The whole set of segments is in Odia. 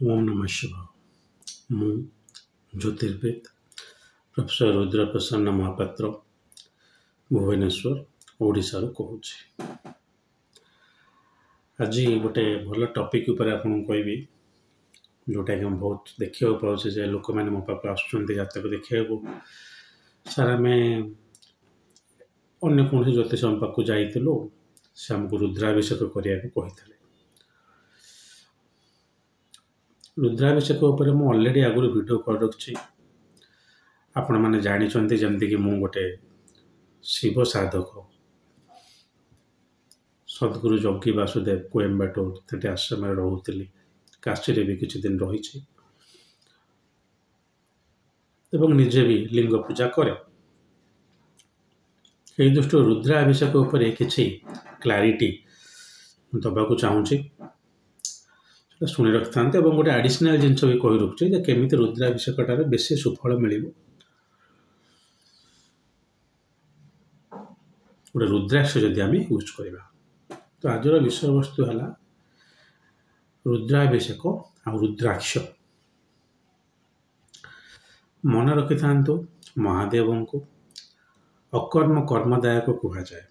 ओम नमः शिवाय। मु ज्योतिर्विद प्रोफेसर रुद्र प्रसन्न महापात्र भुवनेश्वर ओडिशा कहूँ। आज गोटे भल टॉपिक उपर आपन कहबी जोटा कि बहुत देखा पाचे जे लोक मैंने मो पाक आसतक देखा सार आम अन्य कौन ज्योतिष पाक जाइलु से आमको रुद्राभिषेक करने को रुद्राभिषेक उपर मु ऑलरेडी आगुरी वीडियो कर रखी। आपण मैंने जानते जमती कि मु गोटे शिव साधक सद्गुरु जग्गी वासुदेव कोयम्बाटूर आश्रम रोली काशी भी किसी दिन रही निजे भी लिंग पूजा करे। दृष्टि रुद्राभिषेक उपर किसी क्लारिटी दबाक चाहूँगी शुणी रखि था। गोटे आडिशनाल जिनस भी कही रखुच्छे केमी रुद्राभिषेकटार बेसी सुफल मिल गोटे रुद्राक्ष जदि आम यूज करवा। तो आज विषय वस्तु है रुद्राभिषेक आ रुद्राक्ष। मन रखि था महादेव को अकर्म कर्मदायक कह जाए,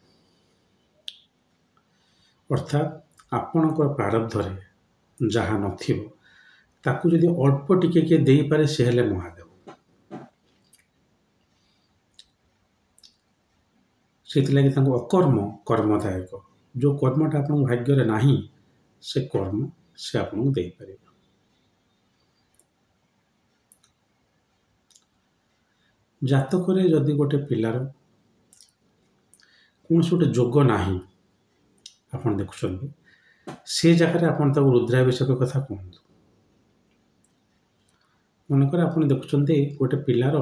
अर्थात आपणकर प्रारब्धरे जहाँ नथिबो ताकू जदि अल्प टिके किए दे पारे से हेले महादेव। से अकर्म कर्मदायक जो कर्मटा आप भाग्य नहीं से कर्म से आपको दे पारे। जातक जदि गोटे पिलार कौन गोटे जोग नहीं आप देखुं से जगह आप रुद्राभिषेक कथा कहतु। मनकर आप देखुं गोटे पिलार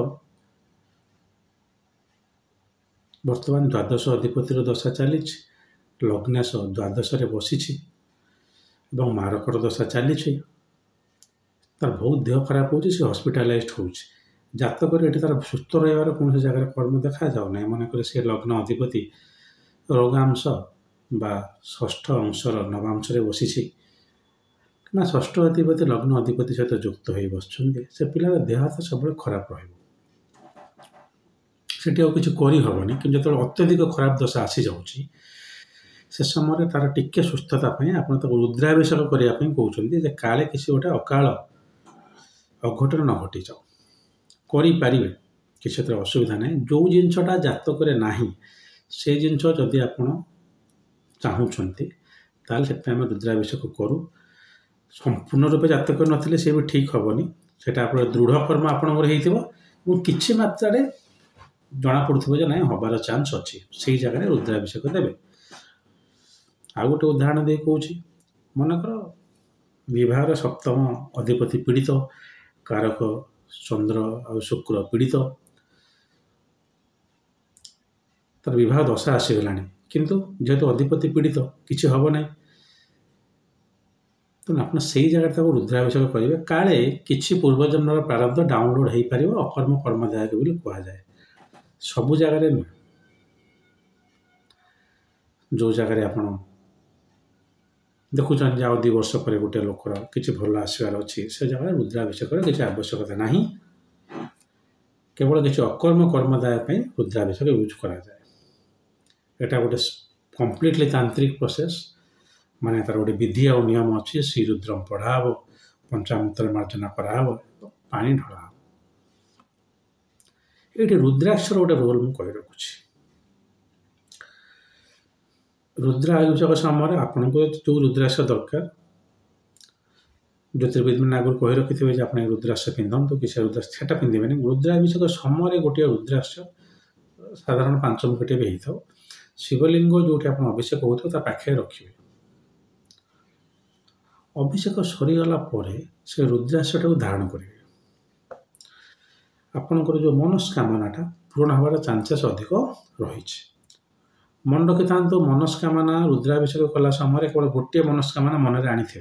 वर्तमान द्वादश अधिपतिर दशा चली लग्नेश द्वादश बसी मारकर दशा चली तार बहुत देह खराब हो हस्पिटालाइज हो जातक तार सुस्थ रही कौन जगह कर्म देखा जाऊ ना। मनकर से लग्न अधिपति रोगांश बा षष्ठ अंशर नवांश बसी ना षष्ठ अधिपति लग्न अधिपति सहित युक्त हो बस से पिलार देह हाथ सब खराब रही किसी करहबनी कि जो अत्यधिक खराब दशा आसी जाऊँगी से समय तार टिके सुस्थता आप रुद्राभिषेक करने कहते काले किसी गोटे अकाल अघटन न घटी जाओ करें किसी असुविधा ना। जो जिनसटा जातक नहीं से जिनस जदि आप चाहते ताल रुद्राभिषेक करूँ संपूर्ण रूपे जातक नथिले से भी ठीक हेनी से दृढ़ कर्म आपंकर किसी मात्रा जना पड़े ना हबार चांस अच्छी से जगह रुद्राभिषेक देवे। आ गोटे उदाहरण दे कौच मनकर विवाह सप्तम अधिपति पीड़ित कारक चंद्र आ शुक्र पीड़ित तार विवाह दशा आसीगला किंतु जेहेतु अधिपति पीड़ित किसी हम ना तो आप से जगह रुद्राभिषेक करेंगे काले किसी पूर्वजन्मर प्रारब्ध डाउनलोड हो पार अकर्म कर्मदायक भी कहुए। सबु जगार नुह जो जगह आप देखुं जाओ 2 वर्ष पर गोटे लोकर किसी भल आसबार अच्छी से जगह रुद्राभिषेक किसी आवश्यकता नहीं केवल किसी अकर्म कर्मदायक रुद्राभिषेक यूज करा जाए। एटा गोटे कंप्लीटली तांत्रिक प्रोसेस माने तार गोटे विधि और नियम अच्छी। श्रीरुद्रम पढ़ाव पंचामृत मार्जना कराव पानी ढला ये रुद्राक्षर गोटे रोल मुझे कही रखुच्छी। रुद्राभिषेक समय आपन को जो रुद्राक्ष दरकार ज्योतिर्विद मैंने आगुरी कही रखि थे आप रुद्राक्ष पिंधतु कि रुद्राक्ष सेटा पिंधे रुद्राभिषेक समय गोटे रुद्राक्ष साधारण 5 मुखटे भी होता शिवलिंग जो आप अभिषेक होता पाखे रखिए। अभिषेक सरीगला से रुद्राक्षटा धारण करेंगे आपणकर जो मनस्कामनाटा पूर्ण हबार चांसेस अधिक रही। मन रखि था मनस्कामना रुद्राभिषेक कला समय केवल गोटे मनस्कामना मन आनी थे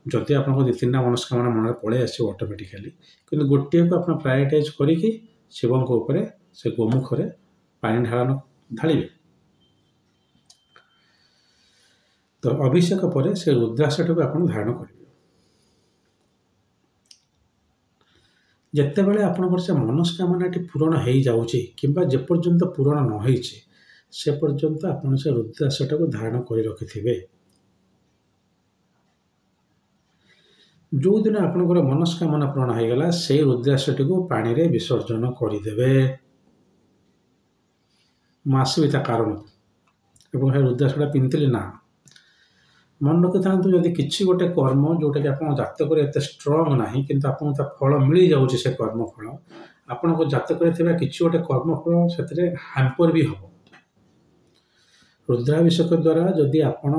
जदि आप 2-3 मनस्कामना मन पलि आस ऑटोमेटिकली कि गोटे को आप प्रायोरिटाइज करिकी शिवों ऊपर से गोमुखरे पानी ढालिबे। तो अभिषेक पर से रुद्राक्षटा आप धारण करेंगे। ଯେତେବେଳେ ଆପଣଙ୍କର ସେ ମନସ୍କାମନାଟି ପୂରଣ ହେଇଯାଉଛି କିମ୍ବା ଯେପର୍ଯ୍ୟନ୍ତ ପୂରଣ ନ ହେଇଛି ସେ ପର୍ଯ୍ୟନ୍ତ ଆପଣ ସେ ରୁଦ୍ରାକ୍ଷଟାକୁ ଧାରଣ କରି ରଖିଥିବେ। ଯେଉଁଦିନ ଆପଣଙ୍କର ମନସ୍କାମନା ପୂରଣ ହେଇଗଲା ସେଇ ରୁଦ୍ରାକ୍ଷଟିକୁ ପାଣିରେ ବିସର୍ଜନ କରିଦେବେ। ମୁଁ ଆସିବି ତା କାରଣକୁ ଏବଂ ସେ ରୁଦ୍ରାକ୍ଷଟା ପିନ୍ଧିଥିଲି ନା। ମନେ ରଖିଥାନ୍ତୁ ଯଦି କିଛି ଗୋଟେ କର୍ମ ଯେଉଁଟାକି ଆପଣଙ୍କ ଜାତକରେ ଏତେ ଷ୍ଟ୍ରଙ୍ଗ ନାହିଁ କିନ୍ତୁ ଆପଣଙ୍କୁ ତା ଫଳ ମିଳିଯାଉଛି ସେ କର୍ମଫଳ, ଆପଣଙ୍କ ଜାତକରେ ଥିବା କିଛି ଗୋଟେ କର୍ମଫଳ ସେଥିରେ ହ୍ୟାମ୍ପର ବି ହେବ। ରୁଦ୍ରାଭିଷେକ ଦ୍ୱାରା ଯଦି ଆପଣ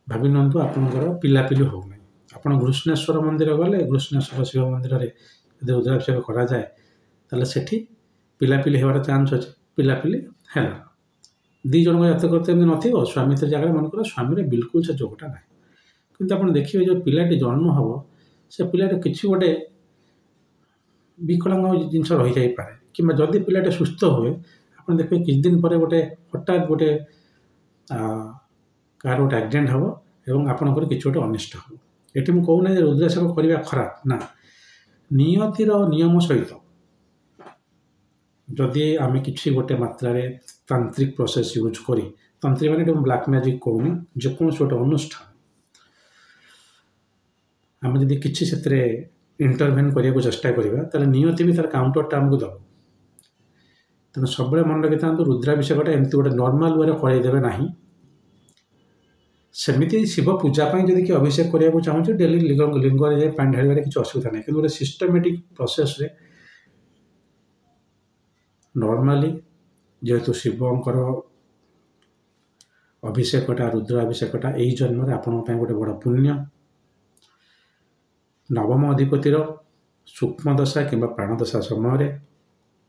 ଭାବି ନିଅନ୍ତୁ ଆପଣଙ୍କର ପିଲାପିଲି ହେଉନାହିଁ, ଆପଣ ଘୃଷ୍ଣେଶ୍ୱର ମନ୍ଦିର ଗଲେ, ଘୃଷ୍ଣେଶ୍ୱର ଶିବ ମନ୍ଦିରରେ ଯଦି ରୁଦ୍ରାଭିଷେକ କରାଯାଏ ତାହେଲେ ସେଠି ପିଲାପିଲି ହେବାର ଚାନ୍ସ ଅଛି, ପିଲାପିଲି ହେଲା। ଦୁଇ ଜଣଙ୍କ ଜାତକରେ ତ ଏମିତି ନଥିବ, ସ୍ୱାମିତ୍ୱ ଜାଗାରେ ମନେକର ସ୍ୱାମୀର ବିଲକୁଲ ସେ ଯୋଗଟା ନାହିଁ, କିନ୍ତୁ ଆପଣ ଦେଖିବେ ଯେଉଁ ପିଲାଟି ଜନ୍ମ ହେବ ସେ ପିଲାଟି କିଛି ଗୋଟେ ବିକଳାଙ୍ଗ ଜିନିଷ ରହିଯାଇପାରେ କିମ୍ବା ଯଦି ପିଲାଟି ସୁସ୍ଥ ହୁଏ ଆପଣ ଦେଖିବେ କିଛି ଦିନ ପରେ ଗୋଟେ ହଠାତ୍ ଗୋଟେ କାହାର ଗୋଟେ ଆକ୍ସିଡେଣ୍ଟ ହେବ ଏବଂ ଆପଣଙ୍କର କିଛି ଗୋଟେ ଅନିଷ୍ଟ ହେବ। ଏଠି ମୁଁ କହୁନାହିଁ ଯେ ରୁଦ୍ରାଭିଷେକ କରିବା ଖରାପ, ନା, ନିୟତିର ନିୟମ ସହିତ ଯଦି ଆମେ କିଛି ଗୋଟେ ମାତ୍ରାରେ ତାନ୍ତ୍ରିକ ପ୍ରୋସେସ୍ ୟୁଜ୍ କରି, ତାନ୍ତ୍ରିକ ମାନେ ଏଠି ବ୍ଲାକ୍ ମ୍ୟାଜିକ୍ କହୁନି, ଯେକୌଣସି ଗୋଟେ ଅନୁଷ୍ଠାନ ଆମେ ଯଦି କିଛି ସେଥିରେ ଇଣ୍ଟରଭେନ୍ କରିବାକୁ ଚେଷ୍ଟା କରିବା ତାହେଲେ ନିୟତି ବି ତାର କାଉଣ୍ଟରଟା ଆମକୁ ଦେବ। ତେଣୁ ସବୁବେଳେ ମନେ ରଖିଥାନ୍ତୁ ରୁଦ୍ରାଭିଷେକଟା ଏମିତି ଗୋଟେ ନର୍ମାଲ ୱେରେ କରାଇଦେବେ ନାହିଁ। ସେମିତି ଶିବ ପୂଜା ପାଇଁ ଯଦି କିଏ ଅଭିଷେକ କରିବାକୁ ଚାହୁଁଛି ଡେଲି ଲିଙ୍ଗରେ ଯାଇ ପାଣି ଢାଳିବାରେ କିଛି ଅସୁବିଧା ନାହିଁ, କିନ୍ତୁ ଗୋଟେ ସିଷ୍ଟମେଟିକ୍ ପ୍ରୋସେସ୍ରେ ନର୍ମାଲି ଯେହେତୁ ଶିବଙ୍କର ଅଭିଷେକଟା ରୁଦ୍ରାଭିଷେକଟା ଏହି ଜନ୍ମରେ ଆପଣଙ୍କ ପାଇଁ ଗୋଟେ ବଡ଼ ପୁଣ୍ୟ। ନବମ ଅଧିପତିର ସୂକ୍ଷ୍ମ ଦଶା କିମ୍ବା ପ୍ରାଣଦଶା ସମୟରେ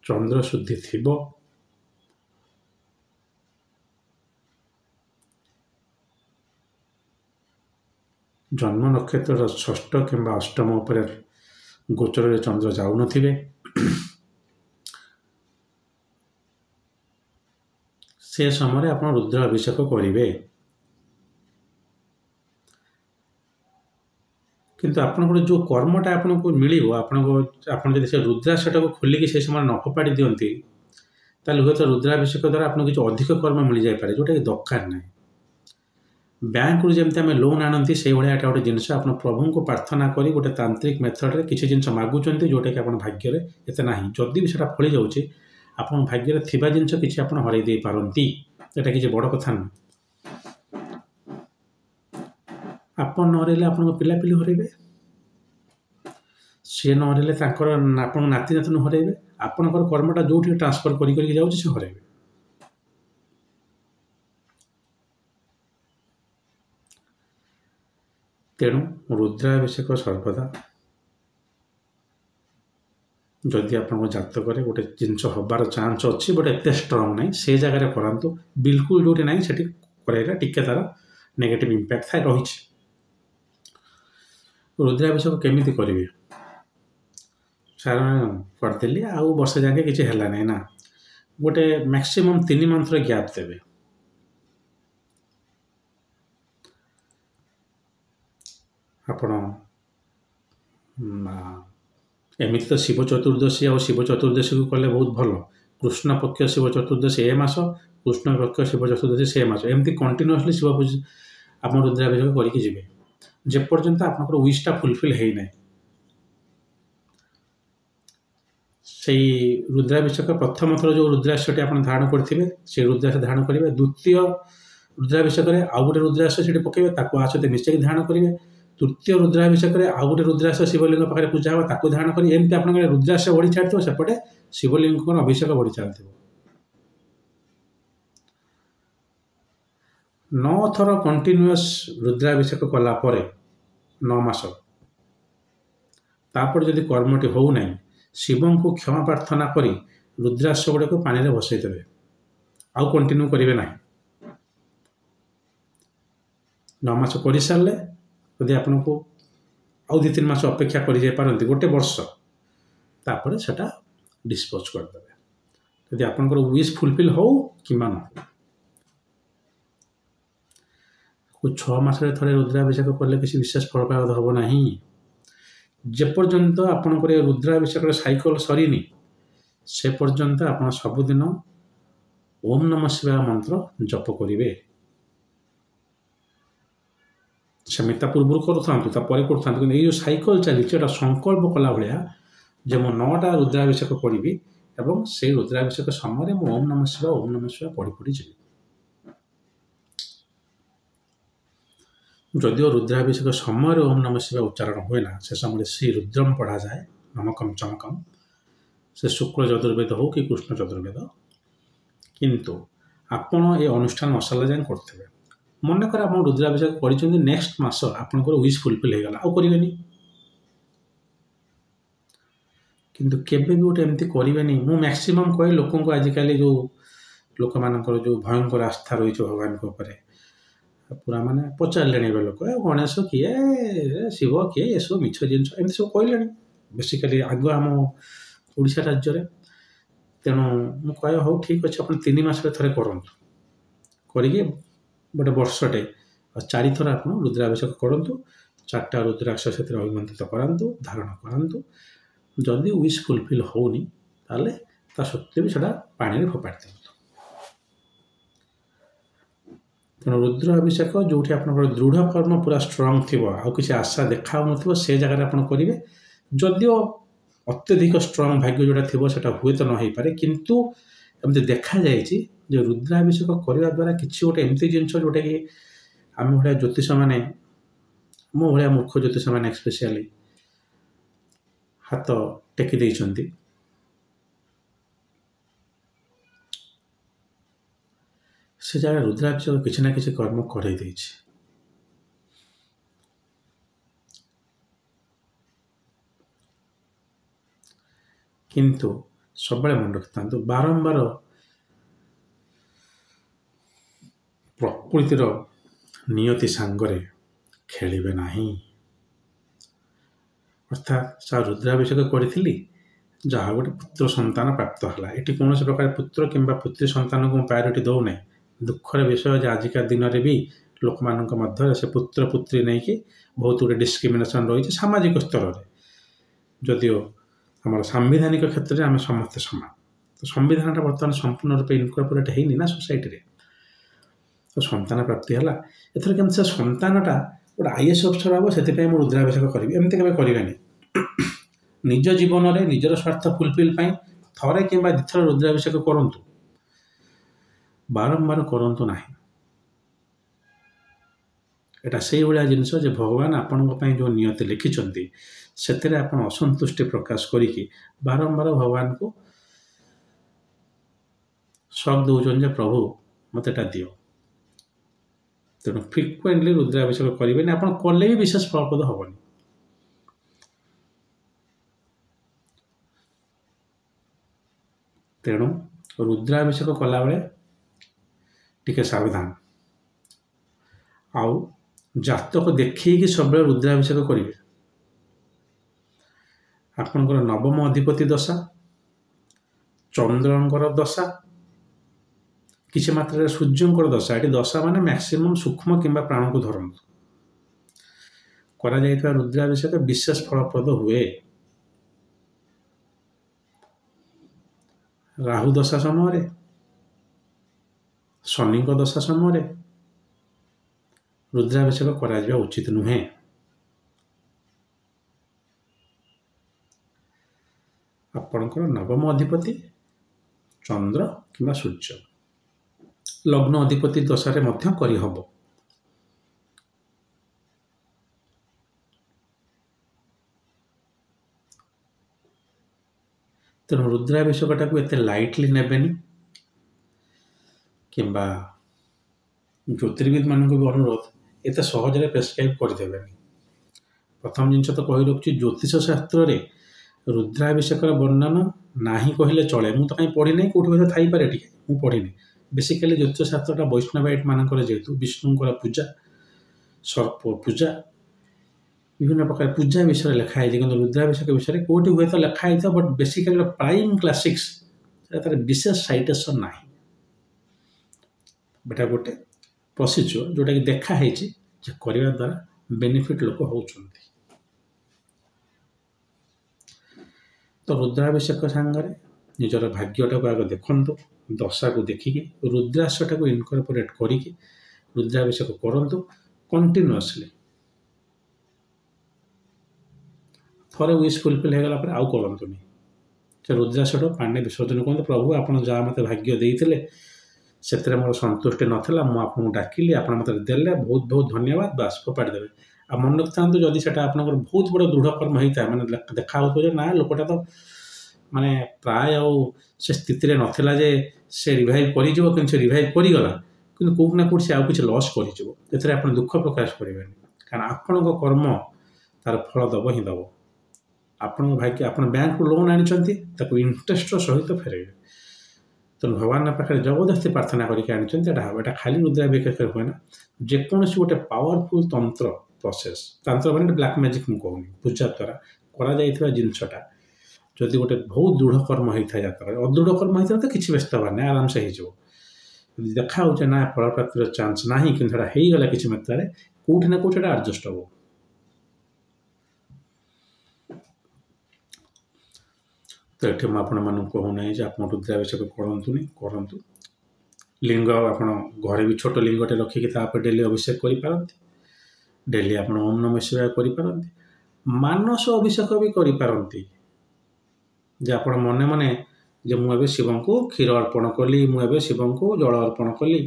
ଚନ୍ଦ୍ର ଶୁଦ୍ଧି ଥିବ, ଜନ୍ମ ନକ୍ଷତ୍ରର ଷଷ୍ଠ କିମ୍ବା ଅଷ୍ଟମ ଉପରେ ଗୋଚରରେ ଚନ୍ଦ୍ର ଯାଉନଥିବେ, ସେ ସମୟରେ ଆପଣ ରୁଦ୍ରାଭିଷେକ କରିବେ। କିନ୍ତୁ ଆପଣଙ୍କର ଯେଉଁ କର୍ମଟା ଆପଣଙ୍କୁ ମିଳିବ, ଆପଣ ଯଦି ସେ ରୁଦ୍ରାକ୍ଷଟାକୁ ଖୋଲିକି ସେ ସମୟରେ ନ ଫୋପାଡ଼ି ଦିଅନ୍ତି ତାହେଲେ ହୁଏତ ରୁଦ୍ରାଭିଷେକ ଦ୍ୱାରା ଆପଣଙ୍କୁ କିଛି ଅଧିକ କର୍ମ ମିଳିଯାଇପାରେ ଯେଉଁଟାକି ଦରକାର ନାହିଁ। ବ୍ୟାଙ୍କରୁ ଯେମିତି ଆମେ ଲୋନ୍ ଆଣନ୍ତି ସେଇଭଳିଆ ଏଇଟା ଗୋଟେ ଜିନିଷ, ଆପଣ ପ୍ରଭୁଙ୍କୁ ପ୍ରାର୍ଥନା କରି ଗୋଟେ ତାନ୍ତ୍ରିକ ମେଥଡ଼ରେ କିଛି ଜିନିଷ ମାଗୁଛନ୍ତି ଯେଉଁଟାକି ଆପଣ ଭାଗ୍ୟରେ ଏତେ ନାହିଁ। ଯଦି ବି ସେଇଟା ଫଳିଯାଉଛି ଆପଣଙ୍କ ଭାଗ୍ୟରେ ଥିବା ଜିନିଷ କିଛି ଆପଣ ହରାଇ ଦେଇପାରନ୍ତି, ଏଇଟା କିଛି ବଡ଼ କଥା ନୁହେଁ। ଆପଣ ନ ହରାଇଲେ ଆପଣଙ୍କ ପିଲାପିଲି ହରାଇବେ, ସିଏ ନ ହରାଇଲେ ତାଙ୍କର ଆପଣଙ୍କ ନାତି ନାତୁଣୀ ହରାଇବେ, ଆପଣଙ୍କର କର୍ମଟା ଯେଉଁଠି ଟ୍ରାନ୍ସଫର କରିକି ଯାଉଛି ସେ ହରାଇବେ। ତେଣୁ ରୁଦ୍ରାଭିଷେକ ସର୍ବଦା ଯଦି ଆପଣଙ୍କ ଜାତକରେ ଗୋଟେ ଜିନିଷ ହେବାର ଚାନ୍ସ ଅଛି ବଟ୍ ଏତେ ଷ୍ଟ୍ରଙ୍ଗ ନାହିଁ ସେ ଜାଗାରେ କରାନ୍ତୁ, ବିଲକୁଲ ଯେଉଁଠି ନାହିଁ ସେଠି କରାଇଲେ ଟିକେ ତାର ନେଗେଟିଭ୍ ଇମ୍ପାକ୍ଟ ଥାଏ ରହିଛି। ରୁଦ୍ରାଭିଷେକ କେମିତି କରିବେ? ସାର୍ କରିଦେଲି ଆଉ ବର୍ଷେ ଯାକେ କିଛି ହେଲା ନାହିଁ, ନା, ଗୋଟେ ମ୍ୟାକ୍ସିମମ୍ 3 ମନ୍ଥର ଗ୍ୟାପ୍ ଦେବେ। ଆପଣ ଏମିତି ତ ଶିବ ଚତୁର୍ଦ୍ଦଶୀ ଆଉ ଶିବ ଚତୁର୍ଦ୍ଦଶୀକୁ କଲେ ବହୁତ ଭଲ। କୃଷ୍ଣ ପକ୍ଷ ଶିବ ଚତୁର୍ଦ୍ଦଶୀ ଏ ମାସ, କୃଷ୍ଣ ପକ୍ଷ ଶିବ ଚତୁର୍ଦ୍ଦଶୀ ସେ ମାସ, ଏମିତି କଣ୍ଟିନ୍ୟୁଅସଲି ଶିବ ପୂଜା ଆପଣ ରୁଦ୍ରାଭିଷେକ କରିକି ଯିବେ ଯେପର୍ଯ୍ୟନ୍ତ ଆପଣଙ୍କର ୱିଶ୍ଟା ଫୁଲଫିଲ୍ ହେଇନାହିଁ। ସେଇ ରୁଦ୍ରାଭିଷେକ ପ୍ରଥମ ଥର ଯେଉଁ ରୁଦ୍ରାକ୍ଷଟି ଆପଣ ଧାରଣ କରିଥିବେ ସେଇ ରୁଦ୍ରାକ୍ଷ ଧାରଣ କରିବେ, ଦ୍ୱିତୀୟ ରୁଦ୍ରାଭିଷେକରେ ଆଉ ଗୋଟେ ରୁଦ୍ରାକ୍ଷ ସେଠି ପକାଇବେ, ତାକୁ ଆ ସହିତ ମିଶେଇକି ଧାରଣ କରିବେ, ତୃତୀୟ ରୁଦ୍ରାଭିଷେକରେ ଆଉ ଗୋଟେ ରୁଦ୍ରାକ୍ଷ ଶିବଲିଙ୍ଗ ପାଖରେ ପୂଜା ହେବ ତାକୁ ଧାରଣ କରି, ଏମିତି ଆପଣଙ୍କର ରୁଦ୍ରାକ୍ଷ ବଢ଼ି ଚାଲିଥିବ, ସେପଟେ ଶିବଲିଙ୍ଗଙ୍କର ଅଭିଷେକ ବଢ଼ି ଚାଲିଥିବ। 9 ଥର କଣ୍ଟିନ୍ୟୁଅସ୍ ରୁଦ୍ରାଭିଷେକ କଲା ପରେ 9 ମାସ ତାପରେ ଯଦି କର୍ମଟି ହେଉନାହିଁ ଶିବଙ୍କୁ କ୍ଷମା ପ୍ରାର୍ଥନା କରି ରୁଦ୍ରାକ୍ଷ ଗୁଡ଼ିକୁ ପାଣିରେ ଭସେଇ ଦେବେ, ଆଉ କଣ୍ଟିନ୍ୟୁ କରିବେ ନାହିଁ। 9 ମାସ କରିସାରିଲେ ଯଦି ଆପଣଙ୍କୁ ଆଉ 2-3 ମାସ ଅପେକ୍ଷା କରିଯାଇପାରନ୍ତି, ଗୋଟେ ବର୍ଷ, ତାପରେ ସେଟା ଡିସ୍ପୋଜ୍ କରିଦେବେ ଯଦି ଆପଣଙ୍କର ୱିଶ୍ ଫୁଲଫିଲ୍ ହେଉ କିମ୍ବା ନ ହେଉ। 6 ମାସରେ ଥରେ ରୁଦ୍ରାଭିଷେକ କଲେ କିଛି ବିଶେଷ ଫଳପ୍ରଦ ହେବ ନାହିଁ, ଯେପର୍ଯ୍ୟନ୍ତ ଆପଣଙ୍କର ଏ ରୁଦ୍ରାଭିଷେକର ସାଇକଲ ସରିନି ସେ ପର୍ଯ୍ୟନ୍ତ ଆପଣ ସବୁଦିନ ଓମ୍ ନମଃ ଶିବାୟ ମନ୍ତ୍ର ଜପ କରିବେ। ସେମିତି ତା ପୂର୍ବରୁ କରୁଥାନ୍ତୁ, ତାପରେ କରୁଥାନ୍ତୁ, କିନ୍ତୁ ଏଇ ଯେଉଁ ସାଇକଲ ଚାଲିଛି ଏଇଟା ସଂକଳ୍ପ କଲା ଭଳିଆ ଯେ ମୁଁ 9ଟା ରୁଦ୍ରାଭିଷେକ କରିବି ଏବଂ ସେଇ ରୁଦ୍ରାଭିଷେକ ସମୟରେ ମୁଁ ଓମ୍ ନମଃ ଶିବାୟ ପଢ଼ି ଯିବି। ଯଦିଓ ରୁଦ୍ରାଭିଷେକ ସମୟରେ ଓମ୍ ନମଃ ଶିବାୟ ଉଚ୍ଚାରଣ ହୁଏ ନା, ସେ ସମୟରେ ଶ୍ରୀ ରୁଦ୍ରମ୍ ପଢ଼ାଯାଏ, ନମକମ୍ ଚମକମ୍, ସେ ଶୁକ୍ଳ ଯଜୁର୍ବେଦ ହଉ କି କୃଷ୍ଣ ଯଜୁର୍ବେଦ। କିନ୍ତୁ ଆପଣ ଏ ଅନୁଷ୍ଠାନ ନସାରିଲା ଯାଏଁ କରୁଥିବେ। ମନେକର ଆପଣ ରୁଦ୍ରାଭିଷେକ କରିଛନ୍ତି, ନେକ୍ସଟ ମାସ ଆପଣଙ୍କର ୱିଶ୍ ଫୁଲଫିଲ୍ ହେଇଗଲା, ଆଉ କରିବେନି। କିନ୍ତୁ କେବେ ବି ଗୋଟେ ଏମିତି କରିବେନି। ମୁଁ ମ୍ୟାକ୍ସିମମ୍ କହେ ଲୋକଙ୍କୁ, ଆଜିକାଲି ଯେଉଁ ଲୋକମାନଙ୍କର ଯେଉଁ ଭୟଙ୍କର ଆସ୍ଥା ରହିଛି ଭଗବାନଙ୍କ ଉପରେ, ପୁରା ମାନେ ପଚାରିଲେଣି ଏବେ ଲୋକ, ଗଣେଶ କିଏ, ଶିବ କିଏ, ଏସବୁ ମିଛ ଜିନିଷ ଏମିତି ସବୁ କହିଲେଣି ବେସିକାଲି ଆଗ ଆମ ଓଡ଼ିଶା ରାଜ୍ୟରେ। ତେଣୁ ମୁଁ କହେ ହଉ ଠିକ୍ ଅଛି, ଆପଣ 3 ମାସରେ ଥରେ କରନ୍ତୁ, କରିକି ଗୋଟେ ବର୍ଷଟେ 4 ଥର ଆପଣ ରୁଦ୍ରାଭିଷେକ କରନ୍ତୁ, 4ଟା ରୁଦ୍ରାକ୍ଷ ସେଥିରେ ଅଭିମନ୍ତ୍ରିତ କରାନ୍ତୁ, ଧାରଣ କରାନ୍ତୁ। ଯଦି ୱିଶ୍ ଫୁଲଫିଲ୍ ହେଉନି ତାହେଲେ ତା ସତ୍ତ୍ୱେ ବି ସେଇଟା ପାଣିରେ ଫୋପାଡ଼ି ଦିଅନ୍ତୁ। ତେଣୁ ରୁଦ୍ରାଭିଷେକ ଯେଉଁଠି ଆପଣଙ୍କର ଦୃଢ଼ କର୍ମ ପୁରା ଷ୍ଟ୍ରଙ୍ଗ ଥିବ, ଆଉ କିଛି ଆଶା ଦେଖାହେଉନଥିବ, ସେ ଜାଗାରେ ଆପଣ କରିବେ। ଯଦିଓ ଅତ୍ୟଧିକ ଷ୍ଟ୍ରଙ୍ଗ ଭାଗ୍ୟ ଯେଉଁଟା ଥିବ ସେଇଟା ହୁଏତ ନ ହେଇପାରେ, କିନ୍ତୁ ଏମିତି ଦେଖାଯାଇଛି ଯେ ରୁଦ୍ରାଭିଷେକ କରିବା ଦ୍ୱାରା କିଛି ଗୋଟେ ଏମିତି ଜିନିଷ ଯେଉଁଟାକି ଆମ ଭଳିଆ ଜ୍ୟୋତିଷମାନେ, ମୋ ଭଳିଆ ମୂର୍ଖ ଜ୍ୟୋତିଷମାନେ ଏକ୍ସପେସିଆଲି ହାତ ଟେକି ଦେଇଛନ୍ତି। ସେ ଜାଗାରେ ରୁଦ୍ରାଭିଷେକ କିଛି ନା କିଛି କର୍ମ କରେଇ ଦେଇଛି। କିନ୍ତୁ ସବୁବେଳେ ମନେ ରଖିଥାନ୍ତୁ, ବାରମ୍ବାର ପ୍ରକୃତିର ନିୟତି ସାଙ୍ଗରେ ଖେଳିବେ ନାହିଁ। ଅର୍ଥାତ୍ ସାର୍ ରୁଦ୍ରାଭିଷେକ କରିଥିଲି, ଯାହା ଗୋଟେ ପୁତ୍ର ସନ୍ତାନ ପ୍ରାପ୍ତ ହେଲା, ଏଠି କୌଣସି ପ୍ରକାର ପୁତ୍ର କିମ୍ବା ପୁତ୍ରୀ ସନ୍ତାନକୁ ମୁଁ ପ୍ରାୟୋରିଟି ଦେଉନାହିଁ। ଦୁଃଖର ବିଷୟ ଯେ ଆଜିକା ଦିନରେ ବି ଲୋକମାନଙ୍କ ମଧ୍ୟରେ ସେ ପୁତ୍ର ପୁତ୍ରୀ ନେଇକି ବହୁତ ଗୁଡ଼ିଏ ଡିସ୍କ୍ରିମିନେସନ୍ ରହିଛି ସାମାଜିକ ସ୍ତରରେ। ଯଦିଓ ଆମର ସାମ୍ବିଧାନିକ କ୍ଷେତ୍ରରେ ଆମେ ସମସ୍ତେ ସମାନ, ତ ସମ୍ବିଧାନଟା ବର୍ତ୍ତମାନ ସମ୍ପୂର୍ଣ୍ଣ ରୂପେ ଇନକର୍ପୋରେଟ୍ ହେଇନି ନା ସୋସାଇଟିରେ। ତ ସନ୍ତାନ ପ୍ରାପ୍ତି ହେଲା, ଏଥର କେମିତି ସେ ସନ୍ତାନଟା ଗୋଟେ IAS ଅଫିସର ହେବ, ସେଥିପାଇଁ ମୁଁ ରୁଦ୍ରାଭିଷେକ କରିବି, ଏମିତି କେବେ କରିବେନି। ନିଜ ଜୀବନରେ ନିଜର ସ୍ୱାର୍ଥ ଫୁଲଫିଲ୍ ପାଇଁ ଥରେ କିମ୍ବା 2 ଥର ରୁଦ୍ରାଭିଷେକ କରନ୍ତୁ, ବାରମ୍ବାର କରନ୍ତୁ ନାହିଁ। ଏଟା ସେଇଭଳିଆ ଜିନିଷ ଯେ ଭଗବାନ ଆପଣଙ୍କ ପାଇଁ ଯେଉଁ ନିୟତି ଲେଖିଛନ୍ତି ସେଥିରେ ଆପଣ ଅସନ୍ତୁଷ୍ଟି ପ୍ରକାଶ କରିକି ବାରମ୍ବାର ଭଗବାନଙ୍କୁ ସକ୍ ଦେଉଛନ୍ତି ଯେ ପ୍ରଭୁ ମୋତେ ଏଟା ଦିଅ। ତେଣୁ ଫ୍ରିକ୍ୱେଣ୍ଟଲି ରୁଦ୍ରାଭିଷେକ କରିବେନି, ଆପଣ କଲେ ବି ବିଶେଷ ଫଳପ୍ରଦ ହେବନି। ତେଣୁ ରୁଦ୍ରାଭିଷେକ କଲାବେଳେ ଟିକେ ସାବଧାନ, ଆଉ ଜାତକ ଦେଖେଇକି ସବୁବେଳେ ରୁଦ୍ରାଭିଷେକ କରିବେ। ଆପଣଙ୍କର ନବମ ଅଧିପତି ଦଶା, ଚନ୍ଦ୍ରଙ୍କର ଦଶା, କିଛି ମାତ୍ରାରେ ସୂର୍ଯ୍ୟଙ୍କର ଦଶା, ଏଠି ଦଶା ମାନେ ମ୍ୟାକ୍ସିମମ୍ ସୂକ୍ଷ୍ମ କିମ୍ବା ପ୍ରାଣକୁ ଧରନ୍ତୁ, କରାଯାଇଥିବା ରୁଦ୍ରାଭିଷେକ ବିଶେଷ ଫଳପ୍ରଦ ହୁଏ। ରାହୁ ଦଶା ସମୟରେ, ଶନିଙ୍କ ଦଶା ସମୟରେ ରୁଦ୍ରାଭିଷେକ କରାଯିବା ଉଚିତ ନୁହେଁ। ଆପଣଙ୍କର ନବମ ଅଧିପତି ଚନ୍ଦ୍ର କିମ୍ବା ସୂର୍ଯ୍ୟ, ଲଗ୍ନ ଅଧିପତି ଦଶାରେ ମଧ୍ୟ କରିହେବ। ତେଣୁ ରୁଦ୍ରାଭିଷେକଟାକୁ ଏତେ ଲାଇଟଲି ନେବେନି, କିମ୍ବା ଜ୍ୟୋତିର୍ବିଦମାନଙ୍କୁ ବି ଅନୁରୋଧ ଏତେ ସହଜରେ ପ୍ରେସ୍କ୍ରାଇବ୍ କରିଦେବେନି। ପ୍ରଥମ ଜିନିଷ ତ କହି ରଖୁଛି, ଜ୍ୟୋତିଷ ଶାସ୍ତ୍ରରେ ରୁଦ୍ରାଭିଷେକର ବର୍ଣ୍ଣନ ନାହିଁ କହିଲେ ଚଳେ। ମୁଁ ତ କାହିଁ ପଢ଼ିନି, କେଉଁଠି ବୋଧେ ଥାଇପାରେ, ଟିକେ ମୁଁ ପଢ଼ିନି। ବେସିକାଲି ଜ୍ୟୋତିଷ ଶାସ୍ତ୍ରଟା ବୈଷ୍ଣବାଇଟ୍ ମାନଙ୍କର, ଯେହେତୁ ବିଷ୍ଣୁଙ୍କର ପୂଜା, ସର୍ପ ପୂଜା, ବିଭିନ୍ନ ପ୍ରକାର ପୂଜା ବିଷୟରେ ଲେଖା ହେଇଛି, କିନ୍ତୁ ରୁଦ୍ରାଭିଷେକ ବିଷୟରେ କେଉଁଠି ହୁଏତ ଲେଖା ହେଇଥିବ, ବଟ୍ ବେସିକାଲି ପ୍ରାଇମ୍ କ୍ଲାସିକ୍ସ ତାର ବିଶେଷ ସାଇଟେସନ୍ ନାହିଁ। ଏଟା ଗୋଟେ ପ୍ରୋସିଜ୍ୟୁର ଯେଉଁଟାକି ଦେଖା ହେଇଛି ଯେ କରିବା ଦ୍ୱାରା ବେନିଫିଟ୍ ଲୋକ ହେଉଛନ୍ତି। तो रुद्राभिषेक सांगरे निजर भाग्यटा को आगे देखु दशा को देखिकी रुद्राक्षटा को इनकर्पोरेट करिकी रुद्राभिषेक करंतु कंटिन्यूअसली थोड़े विश फुलफिल हो गला आउ करंतुनी से रुद्राक्षटा पानी विसर्जन करते प्रभु आप जहाँ मत भाग्य देते से मोर संतुष्टि नाला मुझे डाकिली आप मत देले बहुत बहुत धन्यवाद बास फोपाड़ी देवे आ मन रखता जदि से आप बहुत बड़ दृढ़ कर्म होता है मैंने देखा ना लोकटा तो माने प्राय से स्थित नाला जे से रिवाइव कर रिवाइव करगला कि कौटना कौट से आउ कि लस कर आप दुख प्रकाश करेंगे कारण आपण कर्म तार फल दब ही दब आपण भाग्य आप बैंक को लोन आनी इंटरेस्ट सहित फेरेबे तो भगवान पाखे जबरदस्ती प्रार्थना करके खाली रुद्राभिषेक हुए ना जेकोसी गोटे पावरफुल तंत्र प्रोसेस तंत्र मैंने ब्लैक मैजिक मुझे कहूनी पूजा द्वारा करा जिनसटा जदि गोटे बहुत दृढ़ कर्म होता है जातक अदृढ़ कर्म होता है तो किसी व्यस्त हबार ना आराम से हो देखा हो ना फल प्राप्तिर चांस ना कि होगला किसी मात्रा कौटि ना कौटि एडजस्ट हम तो ये मुझे कहूना आप रुद्राभिषेक करूँ लिंग आप घरे भी छोट लिंगटे रखिकी डेली अभिषेक करपारती डेली आप ओम नमः शिवाय करपारती मानस अभिषेक भी करपारती जे आप मने मने जे मुझे शिव को क्षीर अर्पण कली मुझे शिव को जल अर्पण कली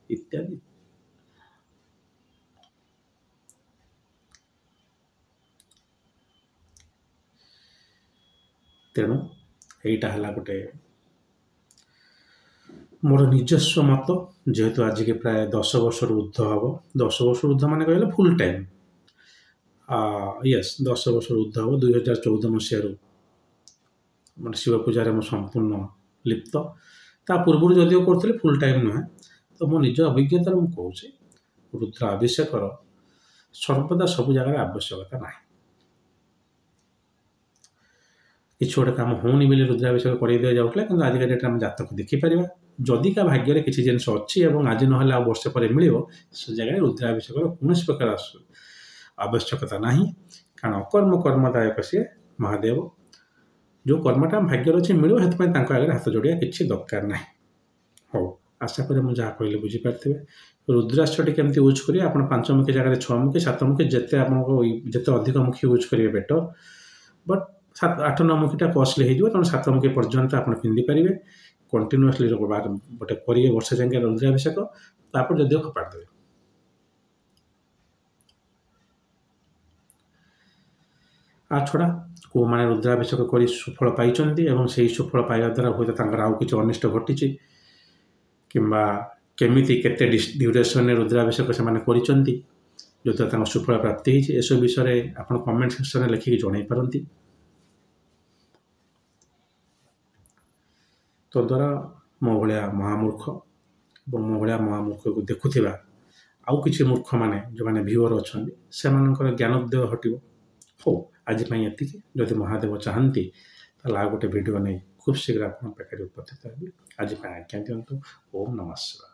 इत्यादि तेणु यहीटा है गोटे मोर निजस्व मत जेहेतु आज के प्राय 10 वर्ष ऊर्ध हम 10 वर्ष ऊर्ध मान कहले फुल टाइम यस 10 वर्ष ऊर्ध हम 2014 मसीह मैं शिव पूजा में संपूर्ण लिप्त ता पूर्व जदिव करी फुल टाइम नुहे तो मो निज अभिज्ञता मुझे कहूँ रुद्राभिषेक सर्वदा सब जगह आवश्यकता ना किसी गोटे कम होनी बोली रुद्राभिषेक कर दि जाऊला कि आजिका डेट में जातक देखिपर जदि का भाग्य किसी जिन अच्छी आज ना वर्ष पर मिल से जगह रुद्राभिषेक कौन प्रकार आवश्यकता ना कारण अकर्म कर्मदायक सी महादेव जो कर्मटा भाग्य अच्छे मिले आगे हाथ जोड़िया किसी दरकार ना हो आशा करें मुझे जहाँ कहले बुझीपारे रुद्राक्षटी केमती यूज करेंगे आप 5 मुखी जगह 6 मुखी 7 मुखी जिते जिते अधिक मुखी यूज करेंगे बेटर बट 8-9 मुखीटा कस्टली हो तेनाली 7 मुखी पर्यंत आप पिंधिपारे कंटिन्यूअसली गोटे करेंगे वर्ष जाए रुद्राभिषेक तापर जदिव खपाड़ देवे आ छड़ा को मैंने रुद्राभिषेक कर सुफल पाई से सुफल पाइबा द्वारा हूँ आउ कि अनिष्ट घटी किंबा केमिति केते ड्यूरेशन रुद्राभिषेक से जो सुफल प्राप्ति होसब विषय आप कमेंट सेक्शन में लिखिकी जन पारती तो द्वारा मो भाया महामूर्ख और मो भाया महामूर्ख को देखुवा आउ कि मूर्ख मैंने जो मैंने व्यूअर अच्छा से ज्ञानोदय हटो हो आज ये जदि महादेव चाहती आ गोटे वीडियो नहीं खूब शीघ्र आप उपस्थित हेबी आज आज्ञा दिंतु ओम नमः शिवाय।